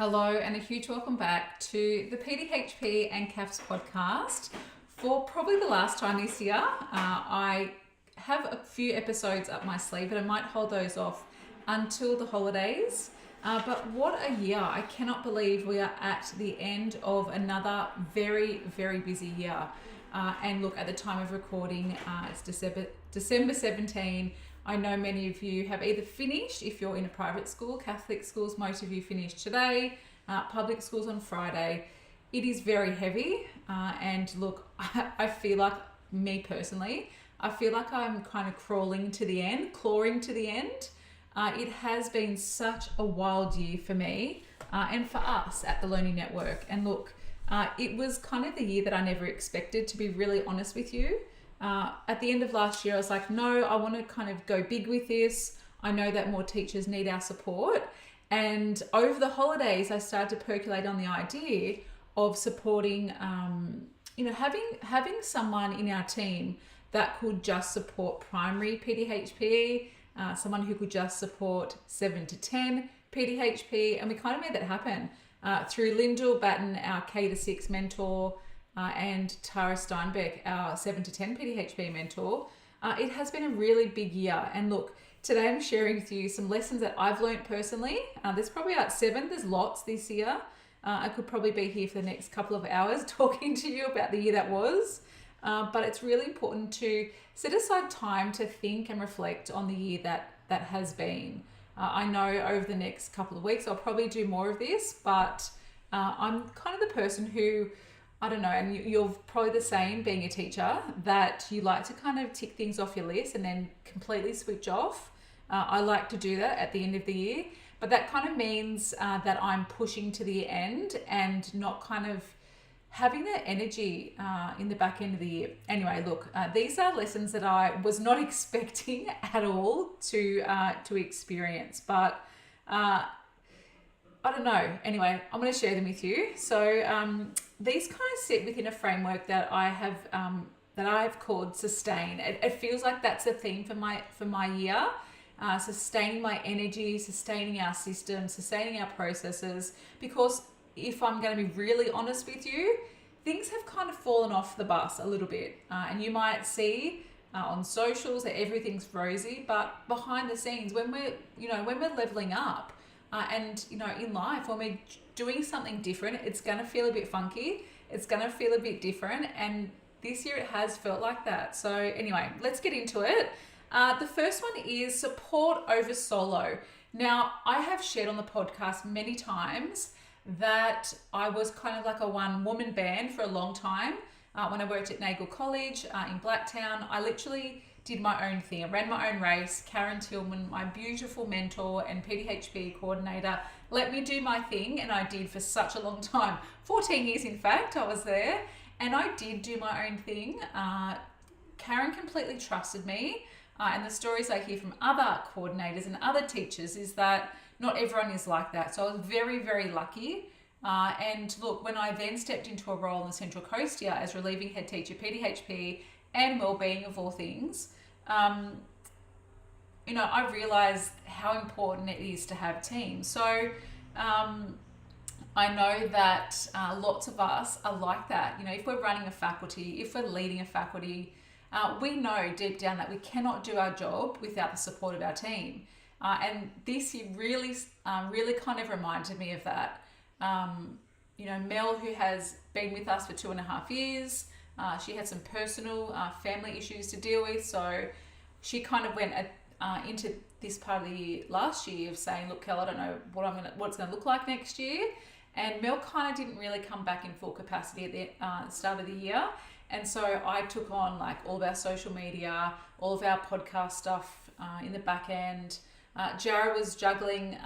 Hello and a huge welcome back to the PDHP and CAFS podcast. For probably the last time this year, I have a few episodes up my sleeve, but I might hold those off until the holidays. But what a year. I cannot believe we are at the end of another very, very busy year. And look, at the time of recording, it's December 17. I know many of you have either finished, if you're in a private school, Catholic schools, most of you finished today, public schools on Friday. It is very heavy. And look, I feel like, me personally, I feel like I'm kind of clawing to the end. It has been such a wild year for me and for us at the Learning Network. And look, it was kind of the year that I never expected, to be really honest with you. At the end of last year, I was like, no, I want to kind of go big with this. I know that more teachers need our support. And over the holidays, I started to percolate on the idea of supporting, having someone in our team that could just support primary PDHPE, someone who could just support 7 to 10 PDHPE. And we kind of made that happen through Lyndall Batten, our K to 6 mentor, and Tara Steinbeck, our 7 to 10 PDHP mentor. It has been a really big year. And look, today I'm sharing with you some lessons that I've learned personally. There's probably about 7. There's lots this year. I could probably be here for the next couple of hours talking to you about the year that was. But it's really important to set aside time to think and reflect on the year that has been. I know over the next couple of weeks, I'll probably do more of this, but I'm kind of the person who, I don't know, and you're probably the same being a teacher, that you like to kind of tick things off your list and then completely switch off. I like to do that at the end of the year, but that kind of means that I'm pushing to the end and not kind of having that energy in the back end of the year. Anyway, look, these are lessons that I was not expecting at all to experience, but I don't know. Anyway, I'm going to share them with you. So these kind of sit within a framework that I have called sustain. It feels like that's a theme for my year. Sustaining my energy, sustaining our system, sustaining our processes. Because if I'm going to be really honest with you, things have kind of fallen off the bus a little bit. And you might see on socials that everything's rosy, but behind the scenes, when we're leveling up, and in life, when we're doing something different, it's going to feel a bit funky. It's going to feel a bit different. And this year it has felt like that. So anyway, let's get into it. The first one is support over solo. Now, I have shared on the podcast many times that I was kind of like a one-woman band for a long time. When I worked at Nagle College in Blacktown, I literally did my own thing. I ran my own race. Karen Tillman, my beautiful mentor and PDHP coordinator, let me do my thing, and I did for such a long time. 14 years, in fact, I was there, and I did do my own thing. Karen completely trusted me, and the stories I hear from other coordinators and other teachers is that not everyone is like that. So I was very, very lucky. And look, when I then stepped into a role in the Central Coast here as relieving head teacher, PDHP and wellbeing of all things, I realized how important it is to have teams. So I know that lots of us are like that. If we're running a faculty, if we're leading a faculty, we know deep down that we cannot do our job without the support of our team. And this year really kind of reminded me of that. Mel, who has been with us for 2.5 years, she had some personal family issues to deal with. So she kind of went into this part of the year last year of saying, look, Kel, I don't know what it's going to look like next year. And Mel kind of didn't really come back in full capacity at the start of the year. And so I took on like all of our social media, all of our podcast stuff in the back end. Jara was juggling,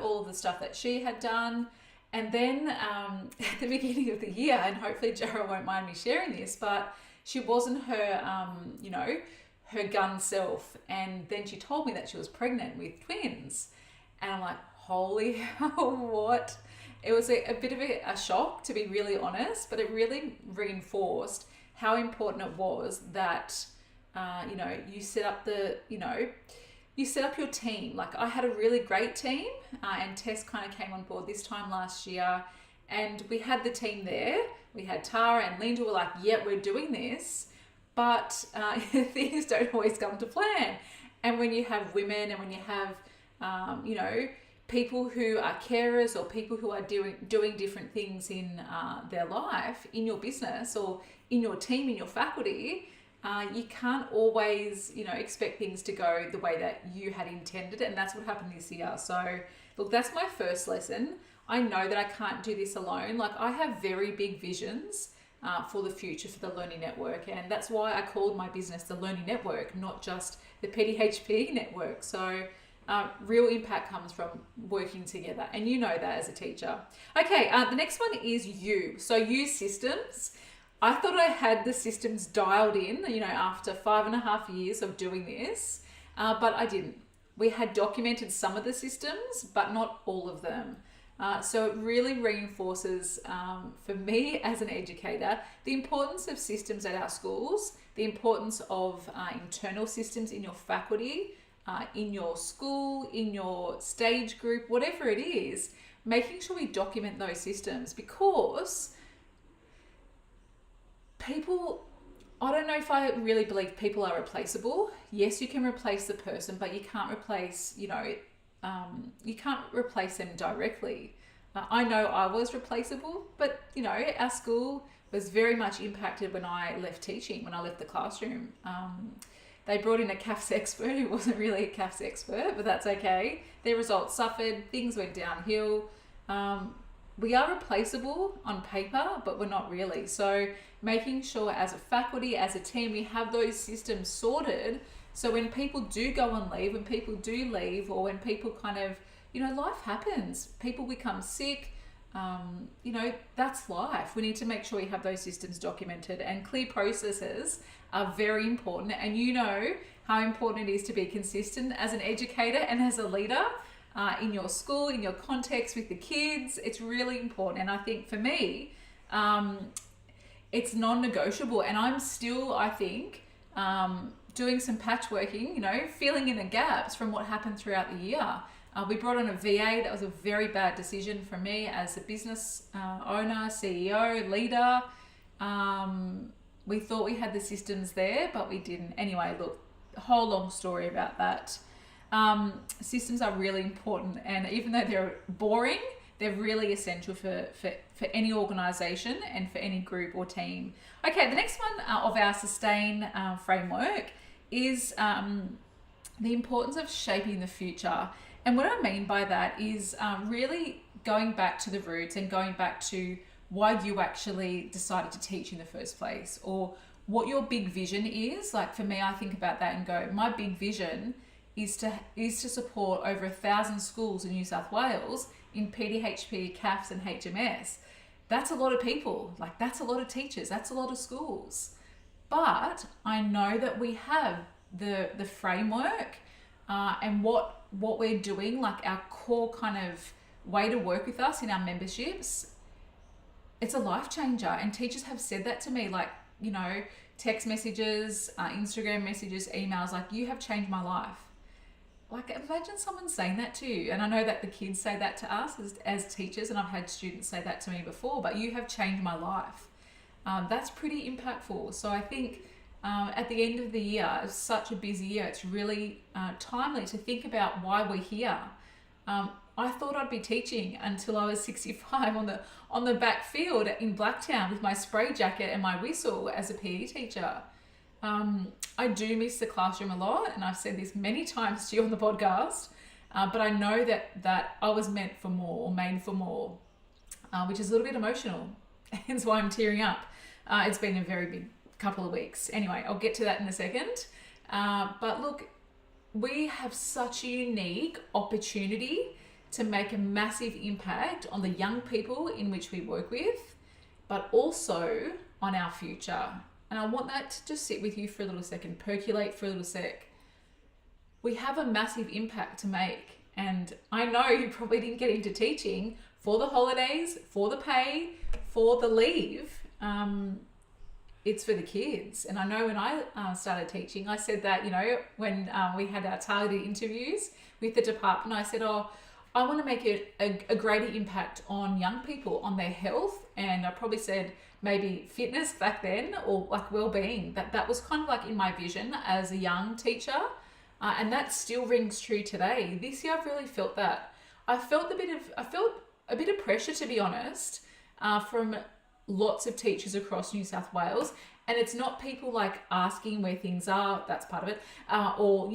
all of the stuff that she had done. And then at the beginning of the year, and hopefully Jara won't mind me sharing this, but she wasn't her, her gun self. And then she told me that she was pregnant with twins. And I'm like, holy hell, what? It was a bit of a shock, to be really honest, but it really reinforced how important it was that, you set up you set up your team. Like I had a really great team, and Tess kind of came on board this time last year, and we had the team there. We had Tara and Linda were like, yeah, we're doing this, but things don't always come to plan. And when you have women and when you have, you know, people who are carers or people who are doing different things in their life, in your business or in your team, in your faculty, you can't always, you know, expect things to go the way that you had intended. And that's what happened this year. So look, that's my first lesson. I know that I can't do this alone. Like I have very big visions for the future for the Learning Network. And that's why I called my business the Learning Network, not just the PDHP network. So real impact comes from working together. And you know that as a teacher. Okay, the next one is you. So use systems. I thought I had the systems dialed in, you know, after 5.5 years of doing this, but I didn't. We had documented some of the systems, but not all of them. So it really reinforces for me as an educator, the importance of systems at our schools, the importance of internal systems in your faculty, in your school, in your stage group, whatever it is, making sure we document those systems, because people, I don't know if I really believe people are replaceable. Yes, you can replace the person, but you can't replace, you know, you can't replace them directly. I know I was replaceable, but, you know, our school was very much impacted when I left teaching, when I left the classroom. They brought in a CAFS expert who wasn't really a CAFS expert, but that's okay. Their results suffered, things went downhill. We are replaceable on paper, but we're not really. So making sure as a faculty, as a team, we have those systems sorted. So when people do go on leave, when people do leave, or when people kind of, you know, life happens, people become sick, you know, that's life. We need to make sure we have those systems documented, and clear processes are very important. And you know how important it is to be consistent as an educator and as a leader. In your school, in your context with the kids, it's really important. And I think for me, it's non-negotiable. And I'm still, I think, doing some patchworking, you know, filling in the gaps from what happened throughout the year. We brought on a VA. That was a very bad decision for me as a business owner, CEO, leader. We thought we had the systems there, but we didn't. Anyway, look, a whole long story about that. Systems are really important, and even though they're boring, they're really essential for any organization and for any group or team. Okay, the next one of our sustain framework is the importance of shaping the future. And what I mean by that is really going back to the roots and going back to why you actually decided to teach in the first place, or what your big vision is. Like for me, I think about that and go, my big vision is to support over 1,000 schools in New South Wales in PDHP, CAFS and HMS. That's a lot of people. Like that's a lot of teachers. That's a lot of schools. But I know that we have the framework and what we're doing, like our core kind of way to work with us in our memberships. It's a life changer. And teachers have said that to me, like, you know, text messages, Instagram messages, emails, like, you have changed my life. Like, imagine someone saying that to you. And I know that the kids say that to us as teachers, and I've had students say that to me before, but you have changed my life. That's pretty impactful. So I think at the end of the year, it's such a busy year, it's really timely to think about why we're here. I thought I'd be teaching until I was 65 on the back field in Blacktown with my spray jacket and my whistle as a PE teacher. I do miss the classroom a lot, and I've said this many times to you on the podcast, but I know that I was meant for more, or made for more, which is a little bit emotional, hence why I'm tearing up. It's been a very big couple of weeks. Anyway, I'll get to that in a second. But look, we have such a unique opportunity to make a massive impact on the young people in which we work with, but also on our future. And I want that to just sit with you for a little second, percolate for a little sec. We have a massive impact to make. And I know you probably didn't get into teaching for the holidays, for the pay, for the leave. it's for the kids. And I know when I started teaching, I said that, when we had our targeted interviews with the department, I said, I want to make a greater impact on young people, on their health. And I probably said maybe fitness back then, or like well-being. That was kind of like in my vision as a young teacher. And that still rings true today. This year I've really felt that. I felt a bit of pressure, to be honest, from lots of teachers across New South Wales. And it's not people like asking where things are, that's part of it, or,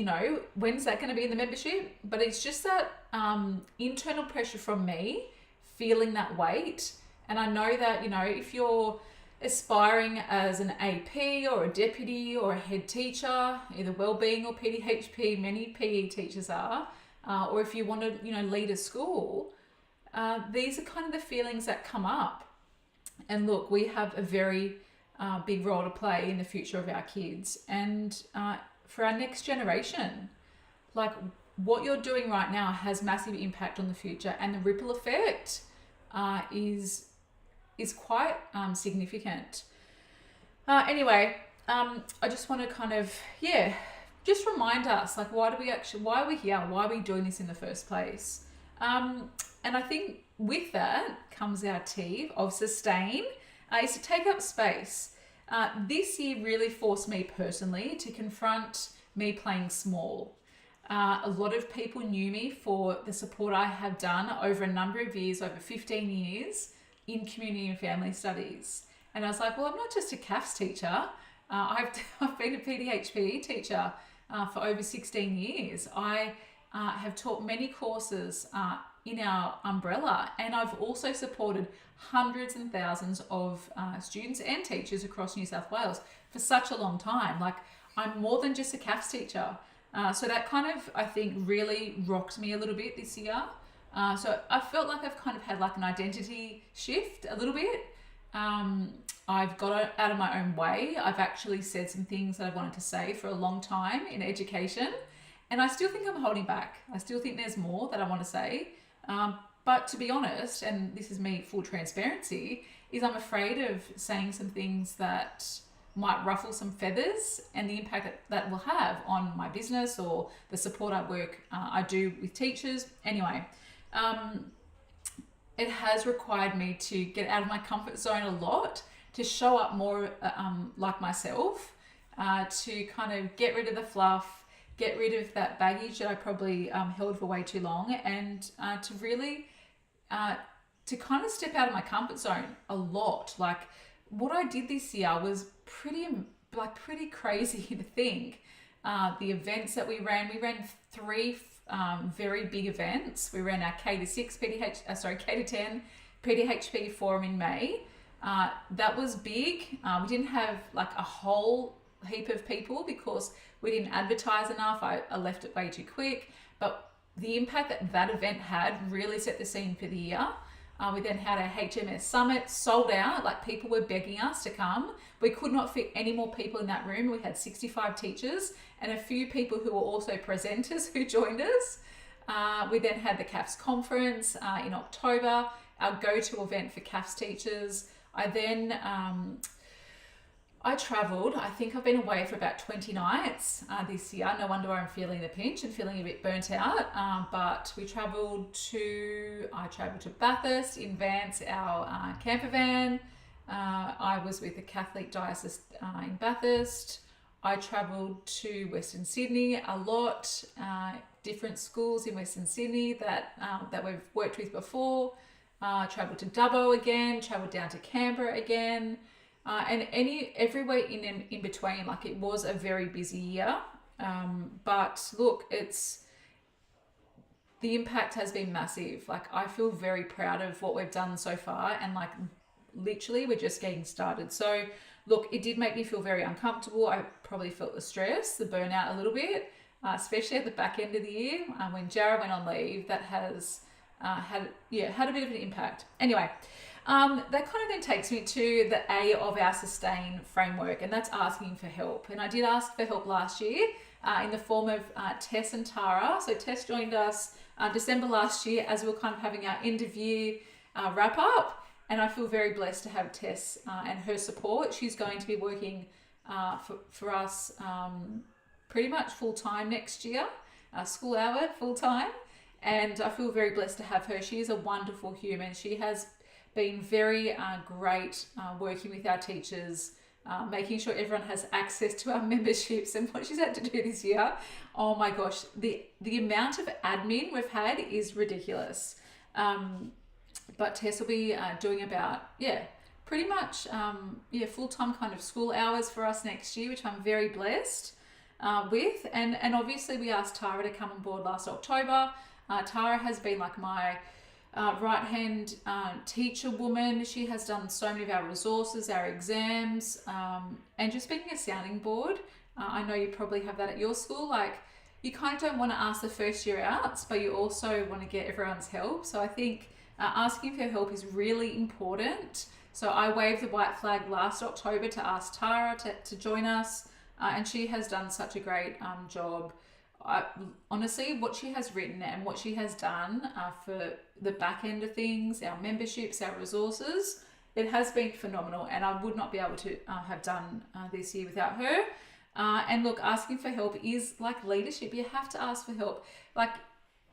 when's that going to be in the membership? But it's just that internal pressure from me, feeling that weight. And I know that, if you're aspiring as an AP or a deputy or a head teacher, either wellbeing or PDHP, many PE teachers are, or if you want to, lead a school, these are kind of the feelings that come up. And look, we have a very big role to play in the future of our kids and for our next generation. Like, what you're doing right now has massive impact on the future, and the ripple effect is quite significant. Anyway, I just want to kind of, just remind us, like, why are we here? Why are we doing this in the first place? And I think with that comes our T of sustain, is to take up space. This year really forced me personally to confront me playing small. A lot of people knew me for the support I have done over a number of years, over 15 years, in community and family studies. And I was like, well, I'm not just a CAFS teacher. I've been a PDHPE teacher for over 16 years. I have taught many courses in our umbrella, and I've also supported hundreds and thousands of students and teachers across New South Wales for such a long time. Like, I'm more than just a CAFS teacher. So that kind of, I think, really rocked me a little bit this year. So I felt like I've kind of had like an identity shift a little bit. I've got out of my own way. I've actually said some things that I wanted to say for a long time in education, and I still think I'm holding back. I still think there's more that I want to say. But to be honest, and this is me full transparency, is I'm afraid of saying some things that might ruffle some feathers, and the impact that will have on my business or the support I do with teachers. Anyway, it has required me to get out of my comfort zone a lot, to show up more like myself, to kind of get rid of the fluff, get rid of that baggage that I probably held for way too long, and to really to kind of step out of my comfort zone a lot. Like, what I did this year was pretty crazy to think. The events that we ran 3 very big events. We ran our K-6 K-10 PDHP forum in May. That was big. We didn't have like a whole heap of people because we didn't advertise enough. I left it way too quick. But the impact that event had really set the scene for the year. We then had our HMS Summit, sold out, like people were begging us to come. We could not fit any more people in that room. We had 65 teachers and a few people who were also presenters who joined us. We then had the CAFS conference in October, our go-to event for CAFS teachers. I travelled. I think I've been away for about 20 nights this year. No wonder I'm feeling the pinch and feeling a bit burnt out. But I travelled to Bathurst in Vance, our camper van. I was with the Catholic Diocese in Bathurst. I travelled to Western Sydney a lot, different schools in Western Sydney that we've worked with before. Travelled to Dubbo again, travelled down to Canberra again. And everywhere in between. Like, it was a very busy year. But look, the impact has been massive. Like, I feel very proud of what we've done so far, and like literally we're just getting started. So look, it did make me feel very uncomfortable. I probably felt the stress, the burnout a little bit, especially at the back end of the year when Jared went on leave. That has had a bit of an impact. Anyway, that kind of then takes me to the A of our sustain framework, and that's asking for help. And I did ask for help last year in the form of Tess and Tara. So Tess joined us December last year as we were kind of having our end of year wrap up. And I feel very blessed to have Tess and her support. She's going to be working for us pretty much full time next year, school hour full time. And I feel very blessed to have her. She is a wonderful human. She has been very great working with our teachers, making sure everyone has access to our memberships. And what she's had to do this year, oh my gosh, the amount of admin we've had is ridiculous. But Tess will be doing about, pretty much, full-time kind of school hours for us next year, which I'm very blessed with. And obviously we asked Tara to come on board last October. Tara has been like my right-hand teacher woman. She has done so many of our resources, our exams, and just being a sounding board. I know you probably have that at your school. Like, you kind of don't want to ask the first year outs, but you also want to get everyone's help. So I think asking for help is really important. So I waved the white flag last October to ask Tara to join us, and she has done such a great job. Honestly, what she has written and what she has done for the back end of things, our memberships, our resources, it has been phenomenal, and I would not be able to have done this year without her. And look, asking for help is like leadership. You have to ask for help. Like,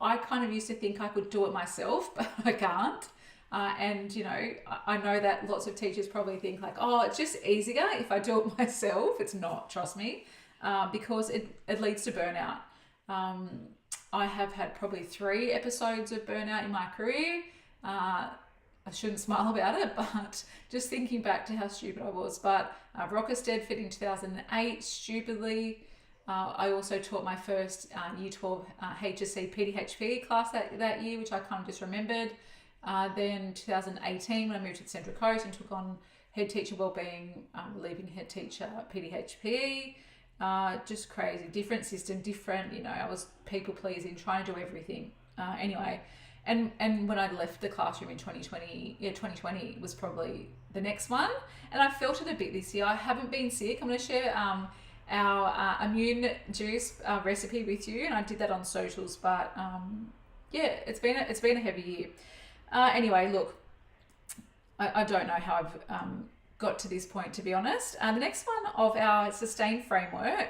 I kind of used to think I could do it myself, but I can't. And, you know, I know that lots of teachers probably think like, oh, it's just easier if I do it myself. It's not, trust me, because it leads to burnout. I have had probably 3 episodes of burnout in my career. I shouldn't smile about it, but just thinking back to how stupid I was. But Rockestead fit in 2008, stupidly. I also taught my first Year 12 HSC PDHPE class that year, which I kind of just remembered. Then 2018, when I moved to the Central Coast and took on head teacher wellbeing, relieving head teacher PDHPE. Just crazy, different system, different, you know, I was people pleasing, trying to do everything. Anyway, and when I left the classroom in 2020 was probably the next one. And I felt it a bit this year. I haven't been sick. I'm going to share our immune juice recipe with you, and I did that on socials, but it's been a heavy year. Anyway, look, I don't know how I've got to this point, to be honest. The next one of our sustain framework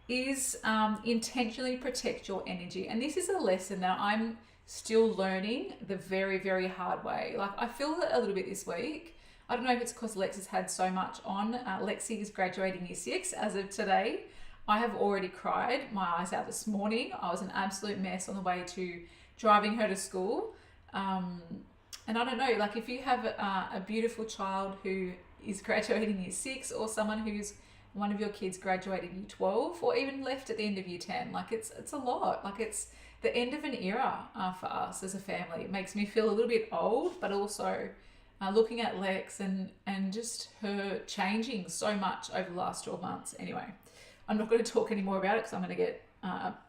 is intentionally protect your energy. And this is a lesson that I'm still learning the very, very hard way. Like, I feel it a little bit this week. I don't know if it's because Lex has had so much on. Lexi is graduating year 6 as of today. I have already cried my eyes out this morning. I was an absolute mess on the way to driving her to school. And I don't know, like, if you have a beautiful child who is graduating year 6, or someone who's one of your kids graduating year 12, or even left at the end of year 10, like, it's a lot. Like, it's the end of an era for us as a family. It makes me feel a little bit old, but also looking at Lex and just her changing so much over the last 12 months. Anyway, I'm not going to talk any more about it because I'm going to get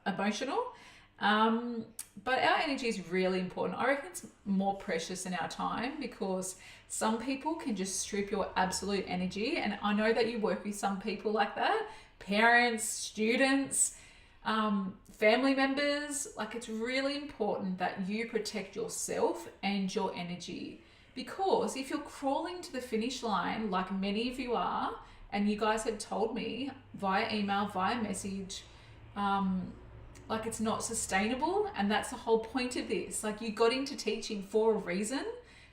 emotional. But our energy is really important. I reckon it's more precious than our time, because some people can just strip your absolute energy. And I know that you work with some people like that, parents, students, family members. Like, it's really important that you protect yourself and your energy, because if you're crawling to the finish line, like many of you are, and you guys have told me via email, via message, like, it's not sustainable. And that's the whole point of this. Like, you got into teaching for a reason,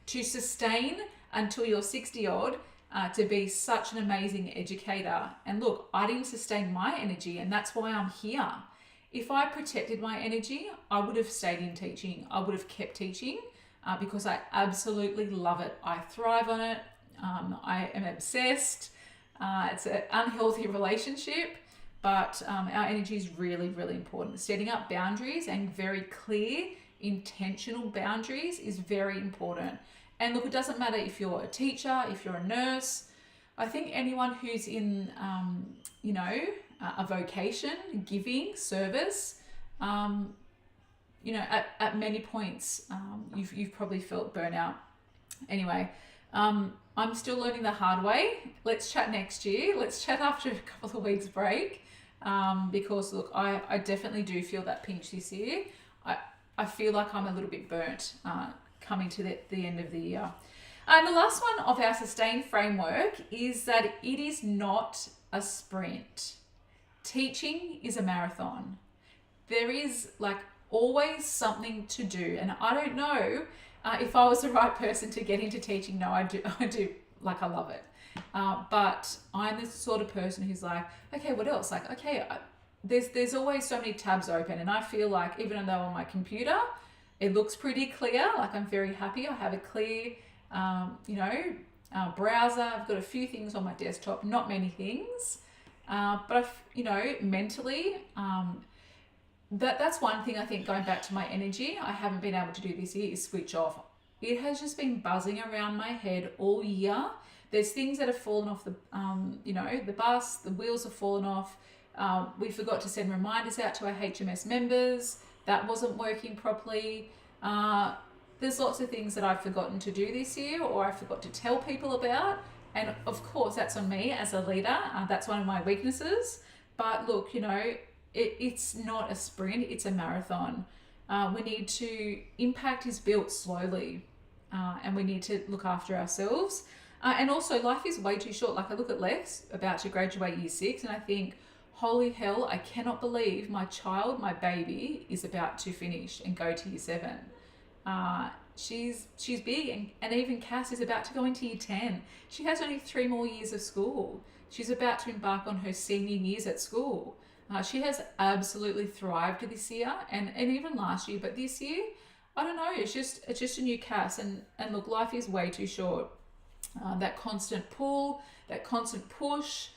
to sustain until you're 60 odd, to be such an amazing educator. And look, I didn't sustain my energy, and that's why I'm here. If I protected my energy, I would have stayed in teaching. I would have kept teaching, because I absolutely love it. I thrive on it. I am obsessed. It's an unhealthy relationship. But our energy is really, really important. Setting up boundaries, and very clear, intentional boundaries, is very important. And look, it doesn't matter if you're a teacher, if you're a nurse. I think anyone who's in, a vocation, giving, service, at many points, you've probably felt burnout. Anyway, I'm still learning the hard way. Let's chat next year. Let's chat after a couple of weeks break. Because look, I definitely do feel that pinch this year. I feel like I'm a little bit burnt coming to the end of the year. And the last one of our sustain framework is that it is not a sprint. Teaching is a marathon. There is like always something to do, and I don't know if I was the right person to get into teaching. No, I do, like I love it, but I'm the sort of person who's like, okay, what else? Like, okay, there's always so many tabs open, and I feel like even though on my computer it looks pretty clear, like I'm very happy. I have a clear, browser. I've got a few things on my desktop, not many things, but mentally. That's one thing I think, going back to my energy, I haven't been able to do this year is switch off. It has just been buzzing around my head all year. There's things that have fallen off the bus, the wheels have fallen off. We forgot to send reminders out to our HMS members. That wasn't working properly. There's lots of things that I've forgotten to do this year, or I forgot to tell people about. And of course, that's on me as a leader. That's one of my weaknesses. But look, it's not a sprint, it's a marathon. We need to, impact is built slowly, and we need to look after ourselves. And also, life is way too short. Like, I look at Lex, about to graduate year 6, and I think, holy hell, I cannot believe my child, my baby, is about to finish and go to year 7. She's big, and even Cass is about to go into year 10. She has only 3 more years of school. She's about to embark on her senior years at school. She has absolutely thrived this year, and even last year, but this year, I don't know, it's just a new Cass, and look, life is way too short. That constant pull, that constant push,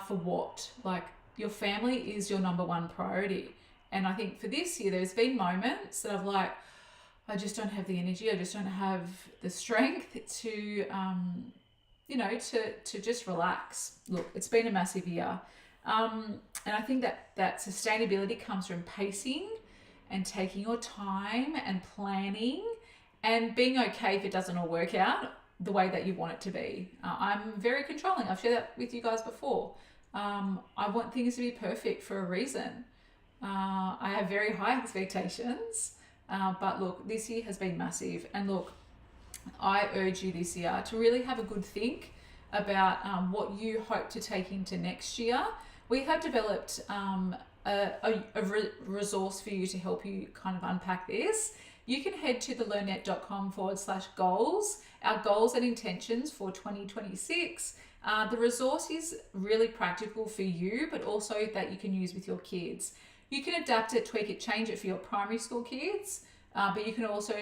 for what? Like, your family is your number one priority. And I think for this year, there's been moments that I've like, I just don't have the energy, I just don't have the strength to, to just relax. Look, it's been a massive year. And I think that sustainability comes from pacing and taking your time and planning and being okay if it doesn't all work out the way that you want it to be. I'm very controlling. I've shared that with you guys before. I want things to be perfect for a reason. I have very high expectations, but look, this year has been massive. And look, I urge you this year to really have a good think about what you hope to take into next year. We have developed a resource for you to help you kind of unpack this. You can head to thelearnnet.com/goals, our goals and intentions for 2026. The resource is really practical for you, but also that you can use with your kids. You can adapt it, tweak it, change it for your primary school kids, but you can also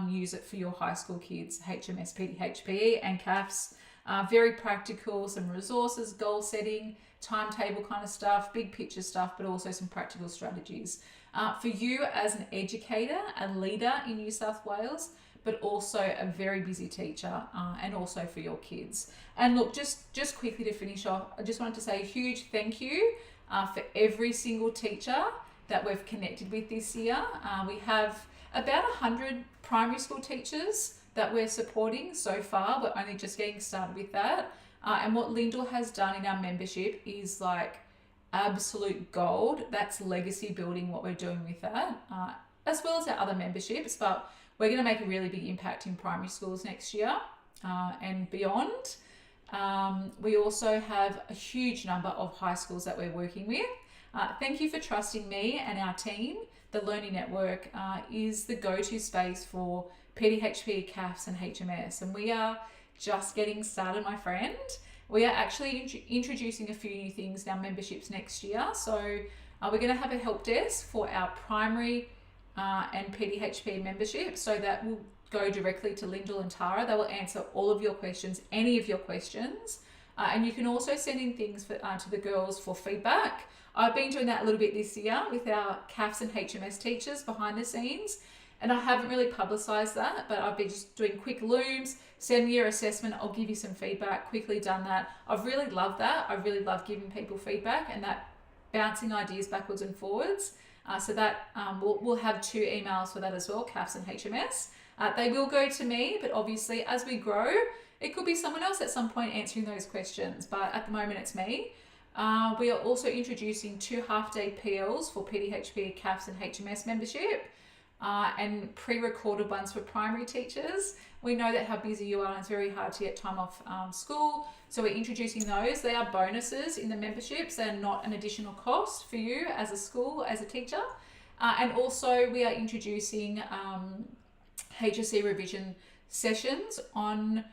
use it for your high school kids, HMS, pdhpe and CAFs. Very practical, some resources, goal setting, timetable kind of stuff, big picture stuff, but also some practical strategies. For you as an educator, a leader in New South Wales, but also a very busy teacher, and also for your kids. And look, just quickly to finish off, I just wanted to say a huge thank you for every single teacher that we've connected with this year. We have about 100 primary school teachers that we're supporting so far. We're only just getting started with that. And what Lyndall has done in our membership is like absolute gold. That's legacy building, what we're doing with that, as well as our other memberships. But we're going to make a really big impact in primary schools next year and beyond. We also have a huge number of high schools that we're working with. Thank you for trusting me and our team. The Learning Network is the go-to space for PDHP, CAFs and HMS. And we are just getting started, my friend. We are actually introducing a few new things in our memberships next year. So we're going to have a help desk for our primary and PDHP membership, so that will go directly to Lyndall and Tara. They will answer all of your questions, any of your questions. And you can also send in things to the girls for feedback. I've been doing that a little bit this year with our CAFs and HMS teachers behind the scenes. And I haven't really publicised that, but I've been just doing quick looms, send me your assessment, I'll give you some feedback, quickly done that. I've really loved that. I really love giving people feedback and that bouncing ideas backwards and forwards. So that we'll have 2 emails for that as well, CAFs and HMS. They will go to me, but obviously as we grow, it could be someone else at some point answering those questions, but at the moment it's me. We are also introducing 2 half-day PLs for PDHP, CAFs and HMS membership. And pre-recorded ones for primary teachers. We know that how busy you are and it's very hard to get time off school. So we're introducing those. They are bonuses in the memberships. They're not an additional cost for you as a school, as a teacher. And also we are introducing HSC revision sessions on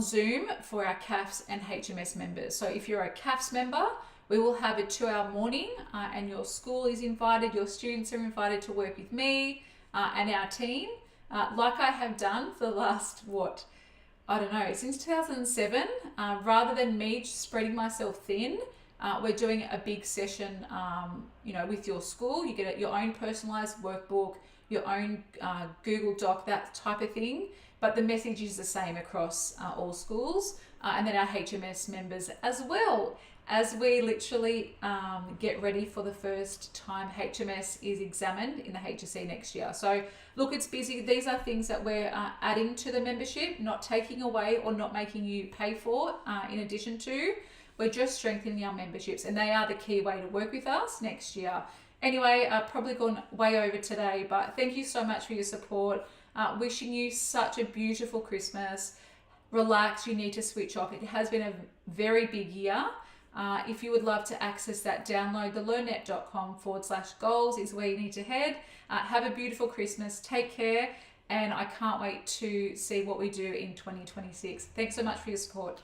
Zoom for our CAFS and HMS members. So if you're a CAFS member, we will have a 2-hour morning and your school is invited, your students are invited to work with me and our team, like I have done for the last, since 2007. Rather than me spreading myself thin, we're doing a big session, with your school. You get your own personalized workbook, your own Google Doc, that type of thing. But the message is the same across all schools, and then our HMS members as well, as we literally get ready for the first time HMS is examined in the HSC next year. So look, it's busy. These are things that we're adding to the membership, not taking away or not making you pay for in addition to. We're just strengthening our memberships, and they are the key way to work with us next year. Anyway, I've probably gone way over today, but thank you so much for your support. Wishing you such a beautiful Christmas. Relax, you need to switch off. It has been a very big year. If you would love to access that, download the learnnet.com/goals is where you need to head. Have a beautiful Christmas. Take care. And I can't wait to see what we do in 2026. Thanks so much for your support.